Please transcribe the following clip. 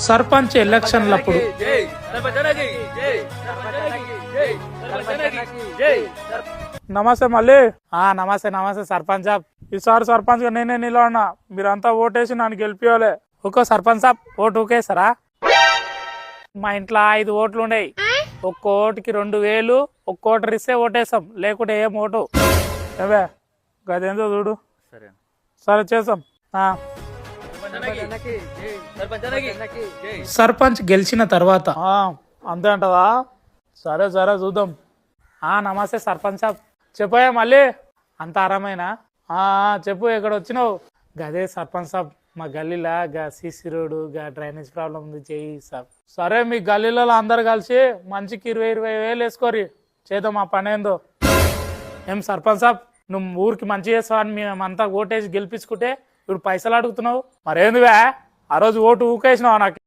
సర్పంచ్ ఎలక్షన్లప్పుడు నమస్తే మళ్ళీ నమస్తే నమస్తే సర్పంచ్ సాబ్. ఈసారి సర్పంచ్ గా నేనే నిలబడినా, మీరంతా ఓటేసి నన్ను గెలిపియాలి. ఒక్కో సర్పంచ్ సాబ్ ఓటు ఊకేస్తారా? మా ఇంట్లో 5 ఓట్లు ఉండేవి. ఒక్క ఓటుకి 2000, ఒక్క ఓటర్ ఇస్తే ఓటేస్తాం, లేకుంటే ఏం ఓటు. ఏవే గదేందో చూడు. సరే చేస్తాం. సర్పంచ్ గెలిచిన తర్వాత అంతే అంటదా? సరే సరే చూద్దాం. నమస్తే సర్పంచ్ సాబ్. చెప్పయా మళ్ళీ అంత ఆరామైనా? చెప్పు, ఎక్కడ వచ్చినావు? గదే సర్పంచ్ సాబ్, మా గల్లీలా గా సీసీ రోడ్డు గా డ్రైనేజ్ ప్రాబ్లం ఉంది, చేయి సాబ్. సరే మీ గల్లీలలో అందరు కలిసి మంచికి 20,000 వేసుకోరి, చేద్దాం ఆ పని ఏందో. ఏం సర్పంచ్ సాబ్, నువ్వు ఊరికి మంచి చేస్తావు అని మేమంతా ఓటేసి గెలిపించుకుంటే ఇప్పుడు పైసలు అడుగుతున్నావు? మరేందువే ఆ రోజు ఓటు ఊకేసినావు నాకు?